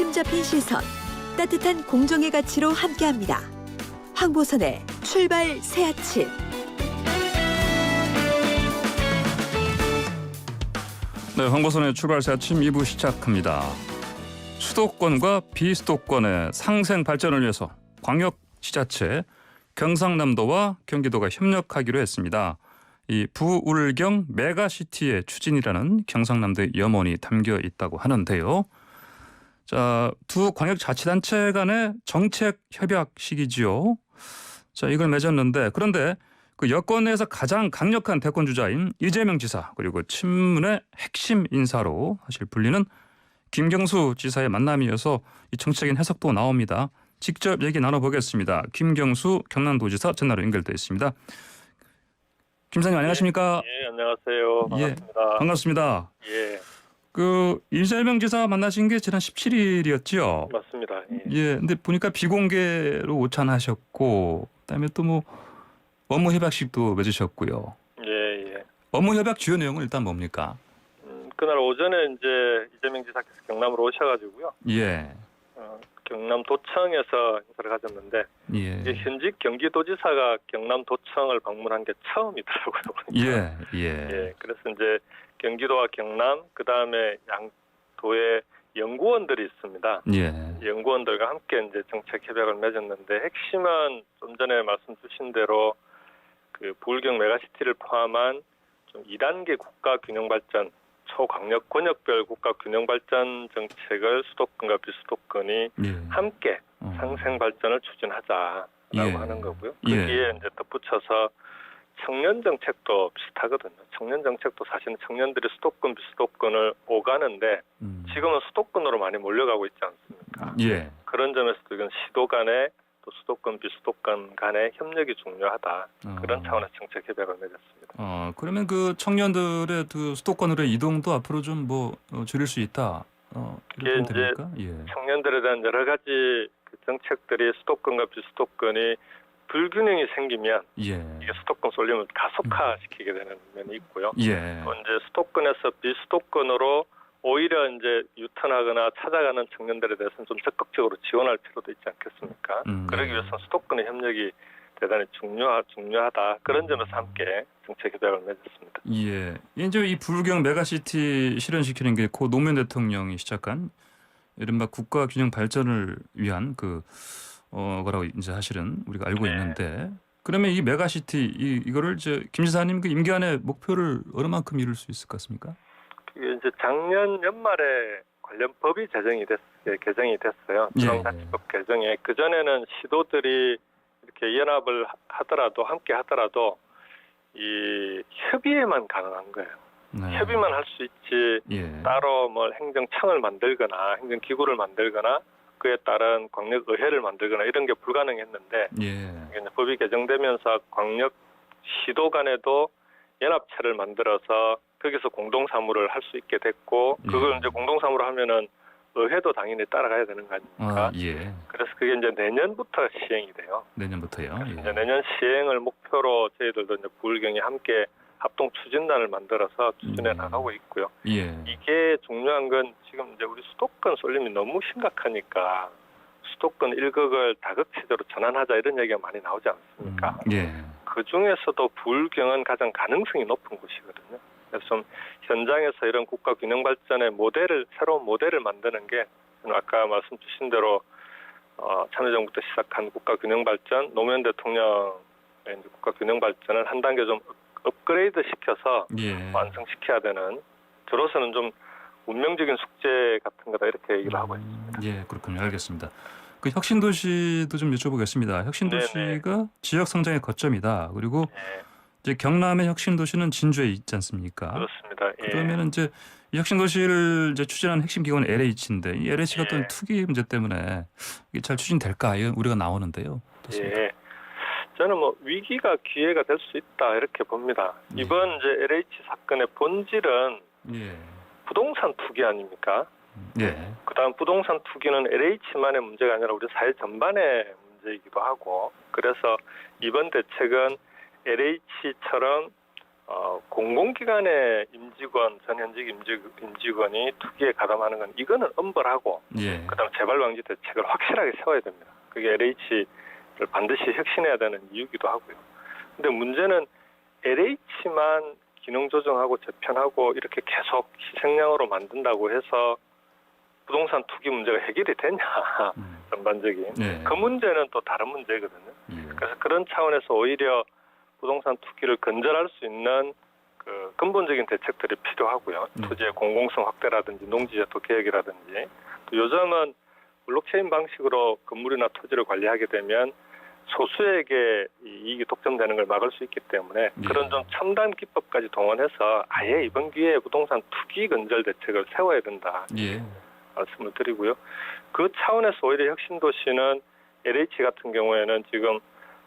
아침 잡힌 시선, 따뜻한 공정의 가치로 함께합니다. 황보선의 출발 새 아침. 네, 황보선의 출발 새 아침 2부 시작합니다. 수도권과 비수도권의 상생 발전을 위해서 광역지자체, 경상남도와 경기도가 협력하기로 했습니다. 이 부울경 메가시티의 추진이라는 경상남도의 염원이 담겨 있다고 하는데요. 자, 두 광역자치단체 간의 정책 협약식이지요. 자, 이걸 맺었는데, 그런데 그 여권 내에서 가장 강력한 대권 주자인 이재명 지사, 그리고 친문의 핵심 인사로 사실 불리는 김경수 지사의 만남이어서 이 정치적인 해석도 나옵니다. 직접 얘기 나눠보겠습니다. 김경수 경남도지사 전화로 연결되어 있습니다. 김사님 안녕하십니까? 예, 안녕하세요. 반갑습니다. 예, 반갑습니다. 예, 그 이재명 지사 만나신 게 지난 17일이었죠? 맞습니다. 예. 예, 근데 보니까 비공개로 오찬하셨고, 그다음에 또 뭐 업무 협약식도 맺으셨고요. 예, 예. 업무 협약 주요 내용은 일단 뭡니까? 그날 오전에 이제 이재명 지사께서 경남으로 오셔가지고요. 예, 경남도청에서 인사를 가졌는데 예, 이제 현직 경기도지사가 경남도청을 방문한 게 처음이더라고요. 예, 예, 예, 그래서 이제 경기도와 경남 그다음에 양 도의 연구원들이 있습니다. 예, 연구원들과 함께 이제 정책 협약을 맺었는데 핵심은 좀 전에 말씀 주신 대로 그 부울경 메가시티를 포함한 좀 2단계 국가 균형 발전, 초강력 권역별 국가 균형 발전 정책을 수도권과 비수도권이 예. 함께 상생 발전을 추진하자라고 예. 하는 거고요. 예. 거기에 이제 덧붙여서 청년 정책도 비슷하거든요. 청년 정책도 사실은 청년들이 수도권 비수도권을 오가는데 지금은 수도권으로 많이 몰려가고 있지 않습니까? 예. 그런 점에서도 이건 시도 간에 또 수도권 비수도권 간의 협력이 중요하다. 그런 차원의 정책 협약을 맺었습니다. 그러면 그 청년들의 그 수도권으로의 이동도 앞으로 좀 뭐 줄일 수 있다. 이게 이렇게 이제 됩니까? 예. 청년들에 대한 여러 가지 그 정책들이 수도권과 비수도권이 불균형이 생기면 예. 이게 수도권 쏠림을 가속화시키게 되는 면이 있고요. 예. 또 이제 수도권에서 비수도권으로 오히려 이제 유턴하거나 찾아가는 청년들에 대해서는 좀 적극적으로 지원할 필요도 있지 않겠습니까? 그러기 위해서는 수도권의 협력이 대단히 중요하다. 그런 점에서 함께 정책 협약을 맺었습니다. 예. 이제 이 부울경 메가시티 실현시키는 게 고 노무현 대통령이 시작한 이른바 국가 균형 발전을 위한 그 거라고 이제 사실은 우리가 알고 네. 있는데, 그러면 이 메가시티 이거를 김 지사님 그 임기 안에 목표를 어느 만큼 이룰 수 있을 것 같습니까? 그게 이제 작년 연말에 관련 법이 개정이 됐어요. 지방자치법 개정에. 그 전에는 시도들이 이렇게 연합을 하더라도 함께 하더라도 이 협의에만 가능한 거예요. 네. 협의만 할 수 있지 예. 따로 뭐 행정청을 만들거나 행정기구를 만들거나 그에 따른 광역의회를 만들거나 이런 게 불가능했는데 예. 법이 개정되면서 광역 시도 간에도 연합체를 만들어서 거기서 공동사무를 할 수 있게 됐고 그걸 이제 공동사무를 하면은 의회도 당연히 따라가야 되는 거 아닙니까? 예. 그래서 그게 이제 내년부터 시행이 돼요. 내년부터요. 예. 이제 내년 시행을 목표로 저희들도 이제 부울경이 함께 합동 추진단을 만들어서 추진해 나가고 있고요. 예. 이게 중요한 건 지금 이제 우리 수도권 쏠림이 너무 심각하니까 수도권 일극을 다각체제로 전환하자 이런 얘기가 많이 나오지 않습니까? 예. 그 중에서도 부울경은 가장 가능성이 높은 곳이거든요. 그래서 좀 현장에서 이런 국가 균형 발전의 새로운 모델을 만드는 게 아까 말씀 주신 대로 참여정부 때 시작한 국가 균형 발전, 노무현 대통령의 국가 균형 발전을 한 단계 좀 업그레이드 시켜서 완성시켜야 되는, 저로서는 좀 운명적인 숙제 같은 거다 이렇게 얘기를 하고 있습니다. 예, 그렇군요. 알겠습니다. 그 혁신도시도 좀 여쭤보겠습니다. 혁신도시가 지역 성장의 거점이다. 그리고 이제 경남의 혁신도시는 진주에 있지 않습니까? 그렇습니다. 예. 그러면 이제 이 혁신도시를 이제 추진하는 핵심 기관은 LH인데 이 LH가 어떤 투기 문제 때문에 이게 잘 추진될까 이런 우려가 나오는데요. 어떻습니까? 예. 저는 뭐 위기가 기회가 될 수 있다 이렇게 봅니다. 이번 이제 LH 사건의 본질은 부동산 투기 아닙니까? 예. 그다음 부동산 투기는 LH만의 문제가 아니라 우리 사회 전반의 문제이기도 하고, 그래서 이번 대책은 LH처럼 공공기관의 임직원, 전현직 임직원이 투기에 가담하는 건 이거는 엄벌하고 예. 그다음 재발 방지 대책을 확실하게 세워야 됩니다. 그게 LH를 반드시 혁신해야 되는 이유기도 하고요. 근데 문제는 LH만 기능 조정하고 재편하고 이렇게 계속 희생양으로 만든다고 해서 부동산 투기 문제가 해결이 되냐 전반적인 예. 그 문제는 또 다른 문제거든요. 예. 그래서 그런 차원에서 오히려 부동산 투기를 근절할 수 있는 그 근본적인 대책들이 필요하고요. 토지의 공공성 확대라든지 농지제도 개혁이라든지 또 요즘은 블록체인 방식으로 건물이나 토지를 관리하게 되면 소수에게 이익이 독점되는 걸 막을 수 있기 때문에 그런 좀 첨단 기법까지 동원해서 아예 이번 기회에 부동산 투기 근절 대책을 세워야 된다. 예. 말씀을 드리고요. 그 차원에서 오히려 혁신도시는 LH 같은 경우에는 지금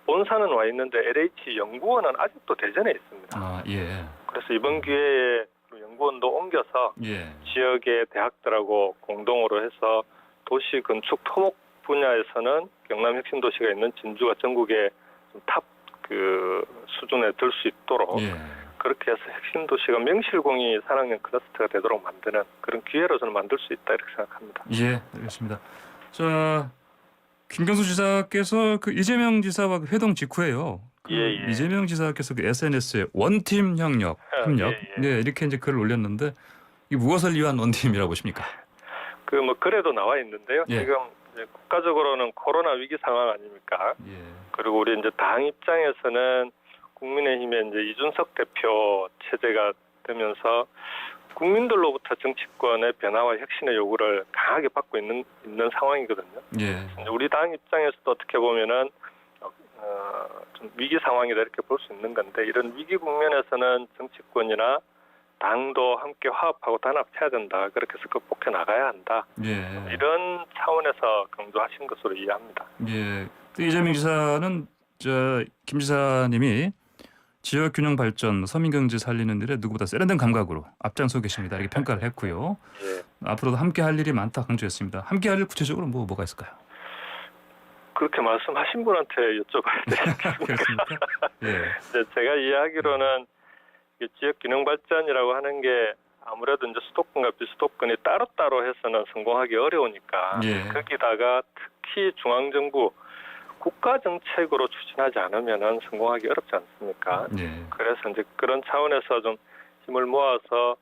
본사는 와 있는데 LH 연구원은 아직도 대전에 있습니다. 아, 예. 그래서 이번 기회에 연구원도 옮겨서 예. 지역의 대학들하고 공동으로 해서 도시 건축 토목 분야에서는 경남 혁신도시가 있는 진주가 전국의 탑 그 수준에 들 수 있도록 예. 그렇게 해서 혁신도시가 명실공히 산학연 클러스터가 되도록 만드는 그런 기회로 저는 만들 수 있다 이렇게 생각합니다. 예, 알겠습니다. 자, 김경수 지사께서 그 이재명 지사와 그 회동 직후에요. 그 예. 이재명 지사께서 그 SNS에 원팀 협력, 네, 이렇게 이제 글을 올렸는데 이 무엇을 위한 원팀이라고 보십니까? 그 뭐 글에도 나와 있는데요. 예. 지금 이제 국가적으로는 코로나 위기 상황 아닙니까? 예. 그리고 우리 이제 당 입장에서는 국민의힘의 이제 이준석 대표 체제가 되면서 국민들로부터 정치권의 변화와 혁신의 요구를 강하게 받고 있는 상황이거든요. 예. 우리 당 입장에서도 어떻게 보면은 좀 위기 상황이다 이렇게 볼 수 있는 건데 이런 위기 국면에서는 정치권이나 당도 함께 화합하고 단합해야 된다. 그렇게 해서 극복해 나가야 한다. 예. 이런 차원에서 강조하신 것으로 이해합니다. 예. 또 이재명 지사는 김 지사님이 지역 균형 발전, 서민 경제 살리는 일에 누구보다 세련된 감각으로 앞장서 계십니다. 이렇게 평가를 했고요. 예. 앞으로도 함께 할 일이 많다 강조했습니다. 함께 할 일 구체적으로 뭐가 있을까요? 그렇게 말씀하신 분한테 여쭤봐야 되겠습니까? 그렇습니까? 예. 제가 이해하기로는 지역 균형 발전이라고 하는 게 아무래도 이제 수도권과 비수도권이 따로따로 해서는 성공하기 어려우니까 예. 거기다가 특히 중앙정부 국가 정책으로 추진하지 않으면은 성공하기 어렵지 않습니까? 예. 그래서 이제 그런 차원에서 좀 힘을 모아서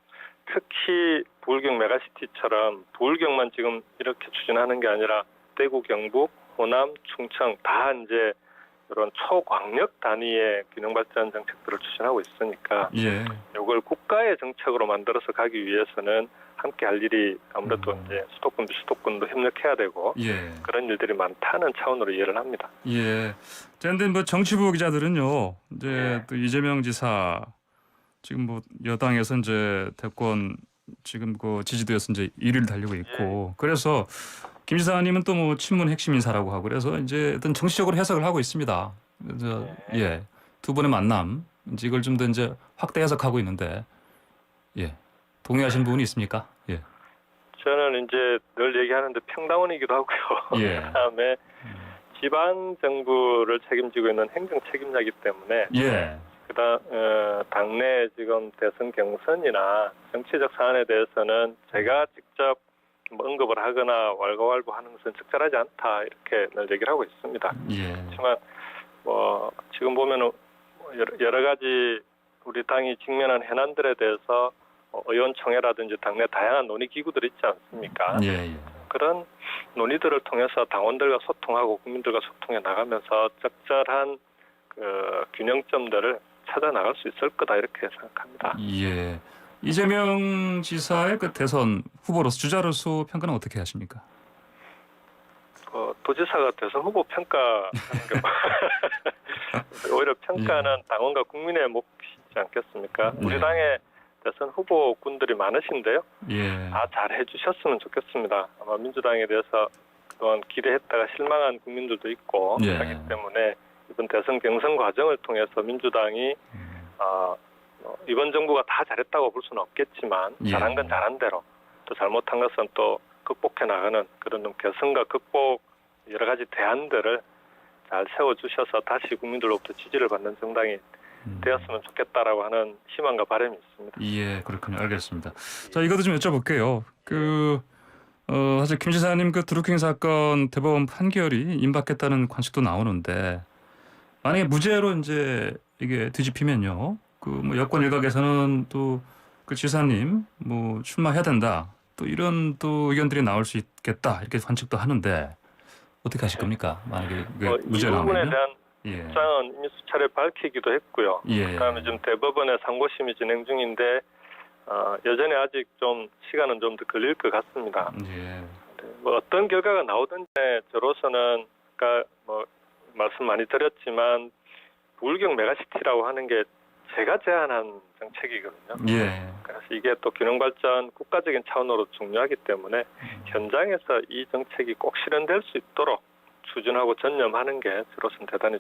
특히 부울경 메가시티처럼 부울경만 지금 이렇게 추진하는 게 아니라 대구, 경북, 호남, 충청 다 이제 이런 초광역 단위의 균형 발전 정책들을 추진하고 있으니까 예. 이걸 국가의 정책으로 만들어서 가기 위해서는 함께 할 일이 아무래도 이제 수도권, 비수도권도 협력해야 되고 예. 그런 일들이 많다는 차원으로 이해를 합니다. 예. 그런데 뭐 정치부 기자들은요. 이제 또 이재명 지사 지금 뭐 여당에서 이제 대권 지금 그 지지도에서 이제 1위를 달리고 있고 그래서 김 지사님은 또 뭐 친문 핵심 인사라고 하고 그래서 이제 어떤 정치적으로 해석을 하고 있습니다. 그래서 두 분의 만남 이제 이걸 좀 더 이제 확대 해석하고 있는데 동의하시는 부분이 있습니까? 예. 저는 이제 늘 얘기하는데 평당원이기도 하고요. 예. 그다음에 지방 정부를 책임지고 있는 행정 책임자이기 때문에 그다음 당내 지금 대선 경선이나 정치적 사안에 대해서는 제가 직접 뭐 언급을 하거나 왈가왈부하는 것은 적절하지 않다 이렇게 늘 얘기를 하고 있습니다. 하지만 뭐 지금 보면은 여러 가지 우리 당이 직면한 현안들에 대해서 의원총회라든지 당내 다양한 논의 기구들이 있지 않습니까? 그런 논의들을 통해서 당원들과 소통하고 국민들과 소통해 나가면서 적절한 그 균형점들을 찾아 나갈 수 있을 거다 이렇게 생각합니다. 예. 이재명 지사의 그 대선 후보로서 주자로서 평가는 어떻게 하십니까? 도지사가 대선 후보 평가하는 게 오히려 평가는 당원과 국민의 몫이지 않겠습니까? 우리 당의 대선 후보군들이 많으신데요. 다 잘 해주셨으면 좋겠습니다. 아마 민주당에 대해서 그동안 기대했다가 실망한 국민들도 있고 하기 때문에 이번 대선 경선 과정을 통해서 민주당이 이번 정부가 다 잘했다고 볼 수는 없겠지만 잘한 건 잘한 대로 또 잘못한 것은 또 극복해 나가는 그런 좀 개선과 극복 여러 가지 대안들을 잘 세워주셔서 다시 국민들로부터 지지를 받는 정당이 되었으면 좋겠다라고 하는 희망과 바람이 있습니다. 예, 그렇군요. 알겠습니다. 자, 이것도 좀 여쭤볼게요. 사실 김 지사님 그 드루킹 사건 대법원 판결이 임박했다는 관측도 나오는데 만약에 무죄로 이제 이게 뒤집히면요, 그 뭐 여권 일각에서는 또 그 지사님 뭐 출마해야 된다, 또 이런 또 의견들이 나올 수 있겠다 이렇게 관측도 하는데 어떻게 하실 겁니까? 만약에 그게 이 무죄로 부분에 나오면? 대한 예, 입장은 이미 수차례 밝히기도 했고요. 예, 그다음에 지금 대법원의 상고심이 진행 중인데 여전히 아직 좀 시간은 좀 더 걸릴 것 같습니다. 예, 뭐 어떤 결과가 나오든지 저로서는 아까 뭐 말씀 많이 드렸지만 부울경 메가시티라고 하는 게 제가 제안한 정책이거든요. 예, 그래서 이게 또 균형 발전 국가적인 차원으로 중요하기 때문에 현장에서 이 정책이 꼭 실현될 수 있도록 추진하고 전념하는 게 저로서는 대단히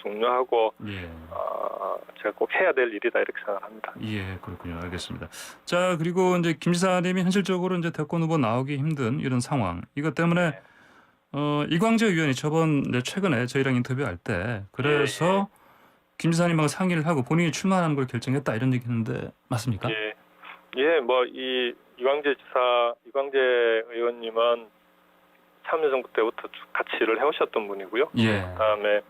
중요하고 예. 제가 꼭 해야 될 일이다 이렇게 생각합니다. 예, 그렇군요. 알겠습니다. 자, 그리고 이제 김 지사님이 현실적으로 이제 대권 후보 나오기 힘든 이런 상황. 이것 때문에 이광재 의원이 이제 최근에 저희랑 인터뷰할 때 그래서 김 지사님하고 상의를 하고 본인이 출마하는 걸 결정했다 이런 얘기했는데 맞습니까? 예, 뭐 이 이광재 의원님은 참여정부 때부터 쭉 같이 일을 해오셨던 분이고요. 예. 그다음에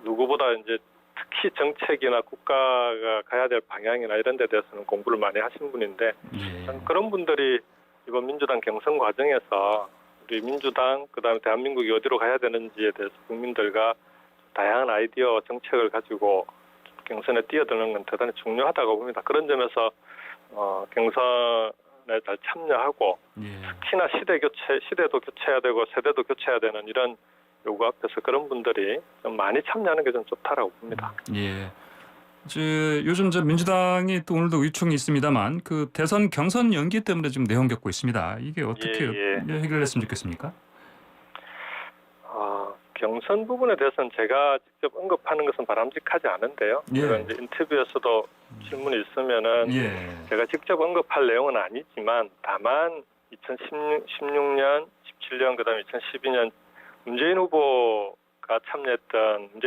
누구보다 이제 특히 정책이나 국가가 가야 될 방향이나 이런 데 대해서는 공부를 많이 하신 분인데 예. 그런 분들이 이번 민주당 경선 과정에서 우리 민주당 그다음에 대한민국이 어디로 가야 되는지에 대해서 국민들과 다양한 아이디어 정책을 가지고 경선에 뛰어드는 건 대단히 중요하다고 봅니다. 그런 점에서 경선에 잘 참여하고 예. 특히나 시대도 교체해야 되고 세대도 교체해야 되는 이런 요구 앞에서 그런 분들이 좀 많이 참여하는 게 좀 좋다라고 봅니다. 예. 요즘 민주당이 또 오늘도 의총이 있습니다만 그 대선 경선 연기 때문에 지금 내용 겪고 있습니다. 이게 어떻게 해결됐으면 좋겠습니까? 경선 부분에 대해서는 제가 직접 언급하는 것은 바람직하지 않은데요. 예. 그런 이제 인터뷰에서도 질문이 있으면은 예. 제가 직접 언급할 내용은 아니지만 다만 2016년, 17년 그다음에 2012년 문재인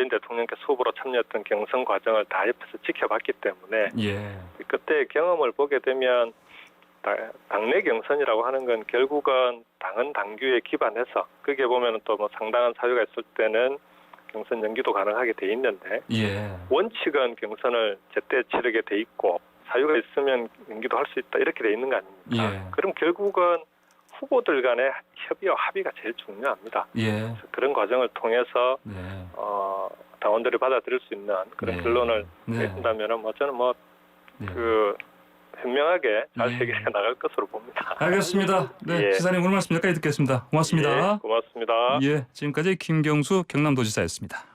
대통령께서 후보로 참여했던 경선 과정을 다 옆에서 지켜봤기 때문에 예. 그때 경험을 보게 되면 당내 경선이라고 하는 건 결국은 당은 당규에 기반해서 그게 보면 또 뭐 상당한 사유가 있을 때는 경선 연기도 가능하게 돼 있는데 예. 원칙은 경선을 제때 치르게 돼 있고 사유가 있으면 연기도 할 수 있다 이렇게 돼 있는 거 아닙니까? 예. 그럼 결국은 후보들 간의 협의와 합의가 제일 중요합니다. 예. 그런 과정을 통해서 네. 당원들이 받아들일 수 있는 그런 네. 결론을 네. 내린다면은 저는 네. 현명하게 잘 예. 해결해 나갈 것으로 봅니다. 알겠습니다. 네, 예. 시사님 오늘 말씀 여기까지 듣겠습니다. 고맙습니다. 예, 고맙습니다. 예, 지금까지 김경수 경남도지사였습니다.